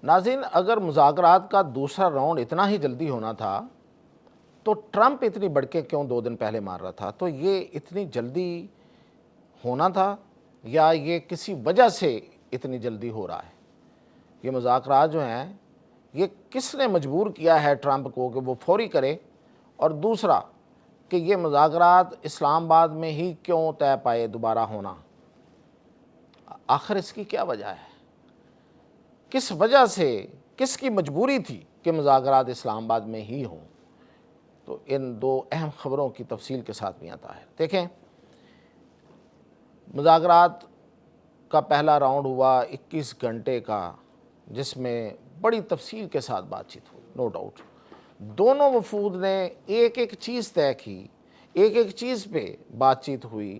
ناظرین، اگر مذاکرات کا دوسرا راؤنڈ اتنا ہی جلدی ہونا تھا تو ٹرمپ اتنی بڑکیں کیوں 2 دن پہلے مار رہا تھا؟ تو یہ اتنی جلدی ہونا تھا یا یہ کسی وجہ سے اتنی جلدی ہو رہا ہے؟ یہ مذاکرات جو ہیں یہ کس نے مجبور کیا ہے ٹرمپ کو کہ وہ فوری کرے؟ اور دوسرا کہ یہ مذاکرات اسلام آباد میں ہی کیوں طے پائے دوبارہ ہونا؟ آخر اس کی کیا وجہ ہے؟ کس وجہ سے، کس کی مجبوری تھی کہ مذاکرات اسلام آباد میں ہی ہوں؟ تو ان دو اہم خبروں کی تفصیل کے ساتھ میاں طاہر دیکھیں۔ مذاکرات کا پہلا راؤنڈ ہوا 21 گھنٹے کا، جس میں بڑی تفصیل کے ساتھ بات چیت ہوئی، نو ڈاؤٹ۔ دونوں وفود نے ایک ایک چیز طے کی، ایک ایک چیز پہ بات چیت ہوئی،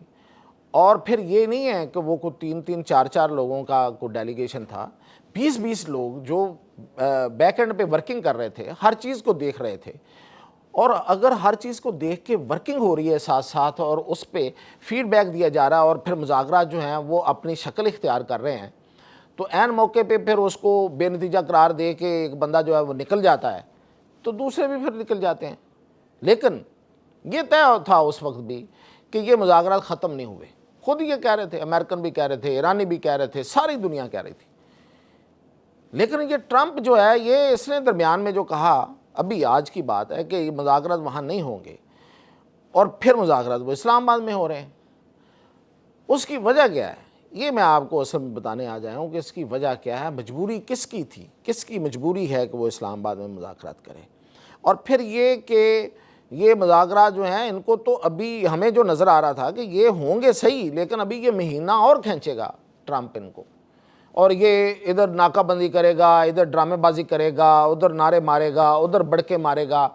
اور پھر یہ نہیں ہے کہ وہ کوئی 3 4 لوگوں کا کوئی ڈیلیگیشن تھا، 20 لوگ جو بیک اینڈ پہ ورکنگ کر رہے تھے، ہر چیز کو دیکھ رہے تھے۔ اور اگر ہر چیز کو دیکھ کے ورکنگ ہو رہی ہے ساتھ ساتھ اور اس پہ فیڈ بیک دیا جا رہا ہے، اور پھر مذاکرات جو ہیں وہ اپنی شکل اختیار کر رہے ہیں، تو عین موقع پہ پھر اس کو بے نتیجہ قرار دے کے ایک بندہ جو ہے وہ نکل جاتا ہے، تو دوسرے بھی پھر نکل جاتے ہیں۔ لیکن یہ طے تھا اس وقت بھی کہ یہ مذاکرات ختم نہیں ہوئے۔ خود یہ کہہ رہے تھے، امریکن بھی کہہ رہے تھے، ایرانی بھی کہہ رہے تھے، ساری دنیا کہہ رہی تھی۔ لیکن یہ ٹرمپ جو ہے، یہ اس نے درمیان میں جو کہا، ابھی آج کی بات ہے کہ یہ مذاکرات وہاں نہیں ہوں گے، اور پھر مذاکرات وہ اسلام آباد میں ہو رہے ہیں۔ اس کی وجہ کیا ہے؟ یہ میں آپ کو اصل میں بتانے آ جایا ہوں کہ اس کی وجہ کیا ہے، مجبوری کس کی تھی، کس کی مجبوری ہے کہ وہ اسلام آباد میں مذاکرات کرے۔ اور پھر یہ کہ یہ مذاکرات جو ہیں ان کو تو ابھی ہمیں جو نظر آ رہا تھا کہ یہ ہوں گے صحیح، لیکن ابھی یہ مہینہ اور کھینچے گا ٹرمپ ان کو، اور یہ ادھر ناکہ بندی کرے گا، ادھر ڈرامے بازی کرے گا، ادھر نعرے مارے گا، ادھر بڑکے مارے گا،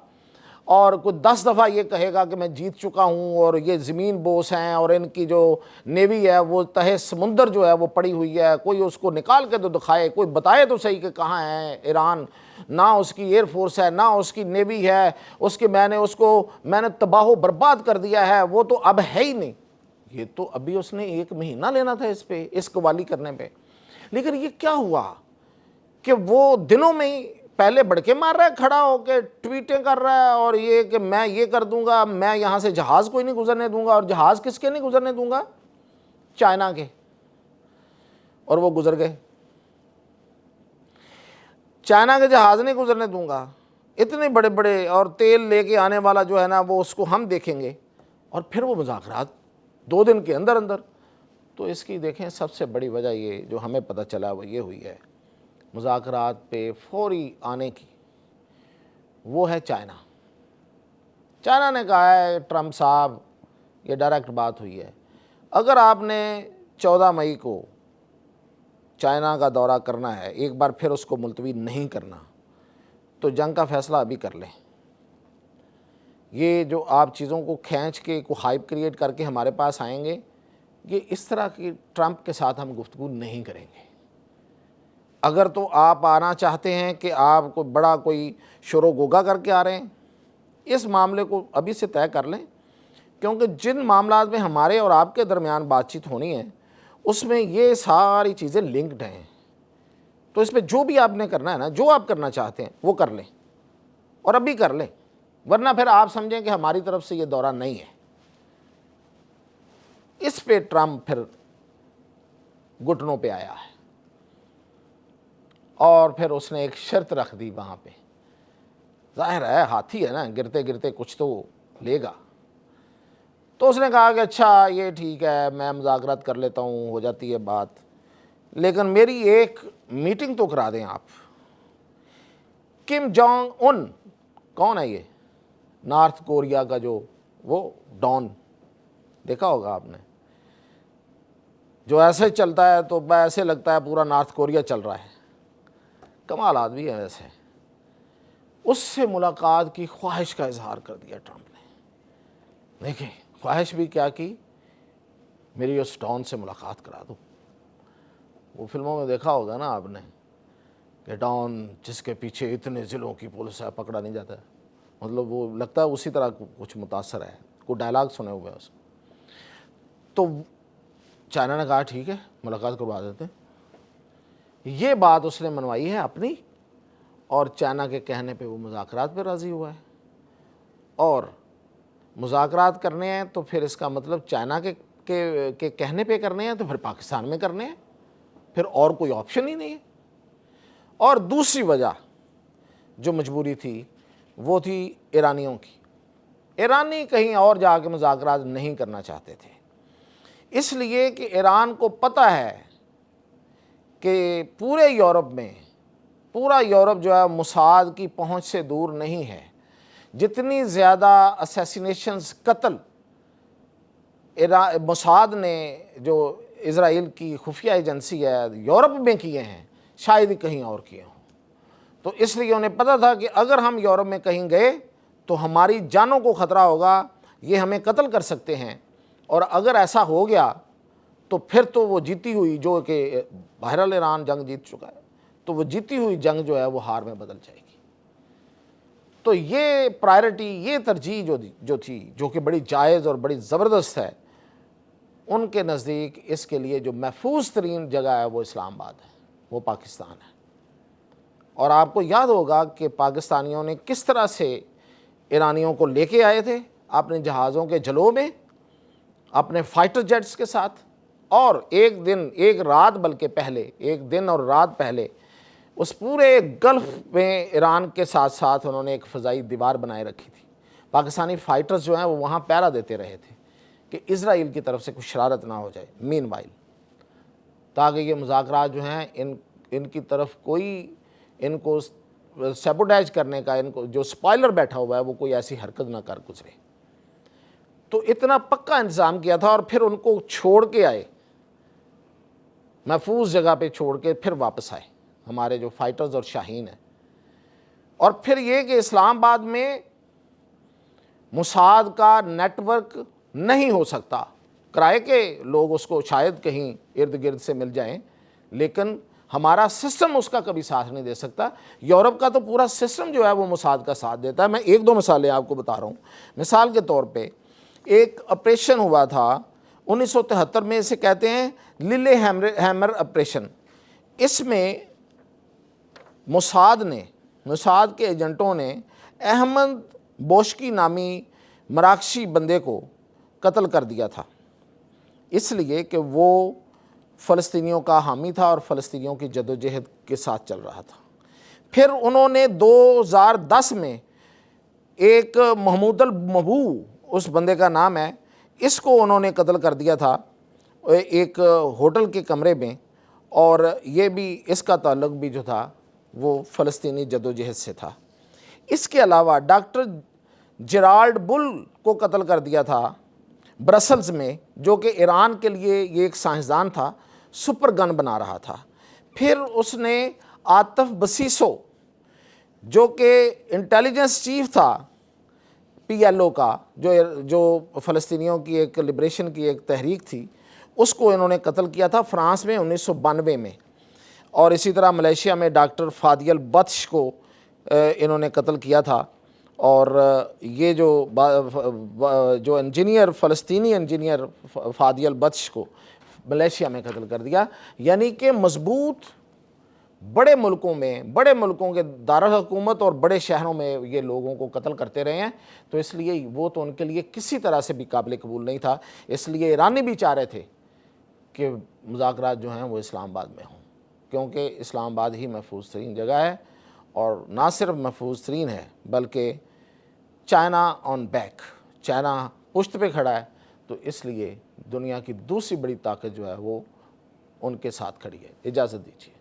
اور کوئی 10 دفعہ یہ کہے گا کہ میں جیت چکا ہوں، اور یہ زمین بوس ہیں، اور ان کی جو نیوی ہے وہ تہہ سمندر جو ہے وہ پڑی ہوئی ہے، کوئی اس کو نکال کے تو دکھائے، کوئی بتائے تو صحیح کہ کہاں ہے ایران، نہ اس کی ایئر فورس ہے، نہ اس کی نیوی ہے، میں نے تباہ و برباد کر دیا ہے، وہ تو اب ہے ہی نہیں۔ یہ تو ابھی اس نے 1 مہینہ لینا تھا اس پہ، اس قوالی کرنے پہ۔ لیکن یہ کیا ہوا کہ وہ دنوں میں ہی پہلے بڑکے مار رہا ہے، کھڑا ہو کے ٹویٹیں کر رہا ہے، اور یہ کہ میں یہ کر دوں گا، میں یہاں سے جہاز کوئی نہیں گزرنے دوں گا، اور جہاز کس کے نہیں گزرنے دوں گا؟ چائنا کے، اور وہ گزر گئے۔ چائنا کے جہاز نہیں گزرنے دوں گا، اتنے بڑے بڑے، اور تیل لے کے آنے والا جو ہے نا وہ اس کو ہم دیکھیں گے، اور پھر وہ مذاکرات 2 دن کے اندر اندر۔ تو اس کی دیکھیں سب سے بڑی وجہ یہ جو ہمیں پتہ چلا وہ یہ ہوئی ہے مذاکرات پہ فوری آنے کی، وہ ہے چائنا۔ چائنا نے کہا ہے ٹرمپ صاحب، یہ ڈائریکٹ بات ہوئی ہے، اگر آپ نے 14 مئی کو چائنا کا دورہ کرنا ہے، ایک بار پھر اس کو ملتوی نہیں کرنا، تو جنگ کا فیصلہ ابھی کر لیں۔ یہ جو آپ چیزوں کو کھینچ کے کو ہائپ کریٹ کر کے ہمارے پاس آئیں گے، یہ اس طرح کی ٹرمپ کے ساتھ ہم گفتگو نہیں کریں گے۔ اگر تو آپ آنا چاہتے ہیں کہ آپ کو بڑا کوئی شور و گوگا کر کے آ رہے ہیں، اس معاملے کو ابھی سے طے کر لیں، کیونکہ جن معاملات میں ہمارے اور آپ کے درمیان بات چیت ہونی ہے اس میں یہ ساری چیزیں لنکڈ ہیں۔ تو اس پہ جو بھی آپ نے کرنا ہے نا، جو آپ کرنا چاہتے ہیں وہ کر لیں، اور ابھی کر لیں، ورنہ پھر آپ سمجھیں کہ ہماری طرف سے یہ دورہ نہیں ہے۔ اس پہ ٹرمپ پھر گھٹنوں پہ آیا ہے، اور پھر اس نے ایک شرط رکھ دی وہاں پہ۔ ظاہر ہے ہاتھی ہے نا، گرتے گرتے کچھ تو لے گا۔ تو اس نے کہا کہ اچھا یہ ٹھیک ہے، میں مذاکرات کر لیتا ہوں، ہو جاتی ہے بات، لیکن میری ایک میٹنگ تو کرا دیں آپ۔ کم جونگ ان کون ہے؟ یہ نارتھ کوریا کا جو وہ ڈان، دیکھا ہوگا آپ نے، جو ایسے چلتا ہے تو ایسے لگتا ہے پورا نارتھ کوریا چل رہا ہے، کمال آدمی ہے ویسے۔ اس سے ملاقات کی خواہش کا اظہار کر دیا ٹرمپ نے۔ دیکھیں خواہش بھی کیا کی، میری اس ڈان سے ملاقات کرا دو۔ وہ فلموں میں دیکھا ہوگا نا آپ نے کہ ڈان جس کے پیچھے اتنے ضلعوں کی پولیس ہے، پکڑا نہیں جاتا ہے، مطلب وہ لگتا ہے اسی طرح کچھ متاثر ہے، کوئی ڈائلاگ سنے ہوئے اس کو۔ تو چائنا نے کہا ٹھیک ہے ملاقات کروا دیتے ہیں۔ یہ بات اس نے منوائی ہے اپنی، اور چائنا کے کہنے پہ وہ مذاکرات پہ راضی ہوا ہے۔ اور مذاکرات کرنے ہیں تو پھر اس کا مطلب چائنا کے کہنے پہ کرنے ہیں تو پھر پاکستان میں کرنے ہیں، پھر اور کوئی آپشن ہی نہیں ہے۔ اور دوسری وجہ جو مجبوری تھی وہ تھی ایرانیوں کی۔ ایرانی کہیں اور جا کے مذاکرات نہیں کرنا چاہتے تھے، اس لیے کہ ایران کو پتہ ہے کہ پورے یورپ میں، پورا یورپ جو ہے موساد کی پہنچ سے دور نہیں ہے۔ جتنی زیادہ اسیسینیشنز، قتل موساد نے جو اسرائیل کی خفیہ ایجنسی ہے یورپ میں کیے ہیں، شاید ہی کہیں اور کیے ہوں۔ تو اس لیے انہیں پتہ تھا کہ اگر ہم یورپ میں کہیں گئے تو ہماری جانوں کو خطرہ ہوگا، یہ ہمیں قتل کر سکتے ہیں، اور اگر ایسا ہو گیا تو پھر تو وہ جیتی ہوئی، جو کہ بہرحال ایران جنگ جیت چکا ہے، تو وہ جیتی ہوئی جنگ جو ہے وہ ہار میں بدل جائے گی۔ تو یہ پرائرٹی، یہ ترجیح جو تھی، جو کہ بڑی جائز اور بڑی زبردست ہے، ان کے نزدیک اس کے لیے جو محفوظ ترین جگہ ہے وہ اسلام آباد ہے، وہ پاکستان ہے۔ اور آپ کو یاد ہوگا کہ پاکستانیوں نے کس طرح سے ایرانیوں کو لے کے آئے تھے اپنے جہازوں کے جلوں میں، اپنے فائٹر جیٹس کے ساتھ، اور ایک دن، ایک رات بلکہ پہلے، ایک دن اور رات پہلے اس پورے گلف میں ایران کے ساتھ ساتھ انہوں نے ایک فضائی دیوار بنائے رکھی تھی۔ پاکستانی فائٹرز جو ہیں وہ وہاں پہرا دیتے رہے تھے کہ اسرائیل کی طرف سے کچھ شرارت نہ ہو جائے مین وائل، تاکہ یہ مذاکرات جو ہیں ان کی طرف کوئی، ان کو سیبوٹیج کرنے کا، ان کو جو سپائلر بیٹھا ہوا ہے وہ کوئی ایسی حرکت نہ کر گزرے۔ تو اتنا پکا انتظام کیا تھا، اور پھر ان کو چھوڑ کے آئے، محفوظ جگہ پہ چھوڑ کے پھر واپس آئے ہمارے جو فائٹرز اور شاہین ہیں۔ اور پھر یہ کہ اسلام آباد میں موساد کا نیٹ ورک نہیں ہو سکتا، کرائے کے لوگ اس کو شاید کہیں ارد گرد سے مل جائیں، لیکن ہمارا سسٹم اس کا کبھی ساتھ نہیں دے سکتا۔ یورپ کا تو پورا سسٹم جو ہے وہ موساد کا ساتھ دیتا ہے۔ میں ایک دو مثالیں آپ کو بتا رہا ہوں۔ مثال کے طور پہ ایک آپریشن ہوا تھا 1973 میں، اسے کہتے ہیں للے ہیمر آپریشن۔ اس میں موساد کے ایجنٹوں نے احمد بوشکی نامی مراکشی بندے کو قتل کر دیا تھا، اس لیے کہ وہ فلسطینیوں کا حامی تھا اور فلسطینیوں کی جدوجہد کے ساتھ چل رہا تھا۔ پھر انہوں نے 2010 میں ایک محمود المبو، اس بندے کا نام ہے، اس کو انہوں نے قتل کر دیا تھا ایک ہوٹل کے کمرے میں، اور یہ بھی، اس کا تعلق بھی جو تھا وہ فلسطینی جدوجہد سے تھا۔ اس کے علاوہ ڈاکٹر جیرالڈ بل کو قتل کر دیا تھا برسلز میں، جو کہ ایران کے لیے یہ ایک سائنسدان تھا، سپر گن بنا رہا تھا۔ پھر اس نے عاطف بسیسو، جو کہ انٹیلیجنس چیف تھا PLO کا، جو فلسطینیوں کی ایک لبریشن کی ایک تحریک تھی، اس کو انہوں نے قتل کیا تھا فرانس میں 1992 میں۔ اور اسی طرح ملیشیا میں ڈاکٹر فادیل بطش کو انہوں نے قتل کیا تھا، اور یہ جو انجینئر، فلسطینی انجینئر فادیل بطش کو ملیشیا میں قتل کر دیا۔ یعنی کہ مضبوط بڑے ملکوں کے دارالحکومت اور بڑے شہروں میں یہ لوگوں کو قتل کرتے رہے ہیں، تو اس لیے وہ تو ان کے لیے کسی طرح سے بھی قابل قبول نہیں تھا۔ اس لیے ایرانی بھی چاہ رہے تھے کہ مذاکرات جو ہیں وہ اسلام آباد میں ہوں، کیونکہ اسلام آباد ہی محفوظ ترین جگہ ہے، اور نہ صرف محفوظ ترین ہے بلکہ چائنا آن بیک، چائنا پشت پہ کھڑا ہے، تو اس لیے دنیا کی دوسری بڑی طاقت جو ہے وہ ان کے ساتھ کھڑی ہے۔ اجازت دیجیے۔